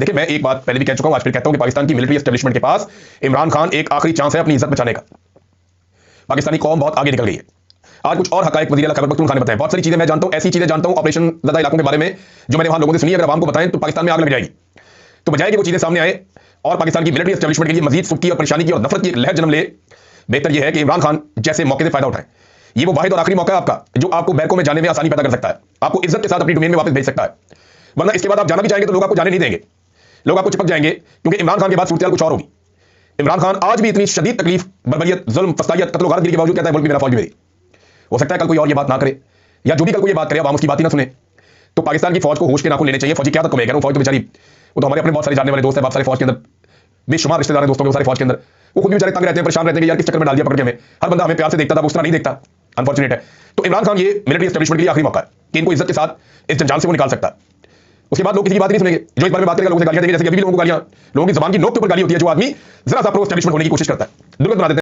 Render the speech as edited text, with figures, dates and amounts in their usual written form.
देखिए, मैं एक बात पहले भी कह चुका हूं, आज फिर कहता हूं कि पाकिस्तान की मिलिट्री एस्टेब्लिशमेंट के पास इमरान खान एक आखिरी चांस है अपनी इज्जत बचाने का। पाकिस्तानी कौम बहुत आगे निकल गई है। आज कुछ और हकायक वज़ीर आला खैबर पख्तूनख्वा ने बताए। बहुत सारी चीजें मैं जानता हूं, ऐसी चीजें जानता हूं ऑपरेशन ज़दा इलाकों के बारे में जो मैंने वहां लोगों से सुनी। अगर आवाम को बताएं तो पाकिस्तान में आग लग जाएगी। तो बजाय कि वो चीजें सामने आए और पाकिस्तान की मिलिट्री एस्टेब्लिशमेंट के लिए मजीद फुटकी और परेशानी की और नफरत की लहर जन्म ले, बेहतर यह है कि इमरान खान जैसे मौके से फायदा उठाए। ये वो वाहिद और आखिरी मौका है आपका जो आपको बैरकों में जाने में आसानी पैदा कर सकता है, आपको इज्जत के साथ अपनी डोमेन में वापस भेज सकता है। वरना इसके बाद आप जाना भी चाहेंगे तो लोग आपको जाने नहीं देंगे, लोग आपको चिपक जाएंगे, क्योंकि इमरान खान के बाद सूरत कुछ और होगी। इमरान खान आज भी इतनी शदीद तकलीफ, बर्बरियत, जुल्म, फसादियत, कत्ल गारतगिरी के बावजूद कहता है मुल्क भी मेरा, फौज भी मेरी। हो सकता है कल कोई और ये बात ना करे, या जो भी कल कोई ये बात करे आवाम उसकी बात ही ना सुने। तो पाकिस्तान की फौज को होश के नाखून लेने चाहिए। फौजी क्या तक कमेगा, वो फौज तो बेचारी, वो तो हमारे अपने बहुत सारे जानने वाले दोस्त हैं, बहुत सारे फौज के अंदर, बेशुमार रिश्तेदार हैं दोस्तों के, सारे फौज के अंदर। वो खुद भी बेचारे तंग रहते हैं, परेशान रहते हैं कि यार किस चक्कर में डाल दिया पकड़ के हमें। हर बंदा हमें प्यार से देखता था, उस तरह नहीं देखता, अनफॉर्चुनेट है। तो इमरान खान ये मिलिट्री एस्टेब्लिशमेंट के लिए आखिरी मौका है कि इनको इज्जत के साथ इस जंजाल से वो निकाल सकता है। उसके बाद लोग किसी की बात नहीं सुनेंगे। जो इस बारे में बात करेगा लोगों से गालियां देंगे, जैसे कि अभी भी लोगों को गालियां, लोगों की जुबान की नोक के ऊपर गाली होती है जो आदमी जरा सा प्रो एस्टेब्लिशमेंट होने की कोशिश करता है। दुर्गत बना देते हैं।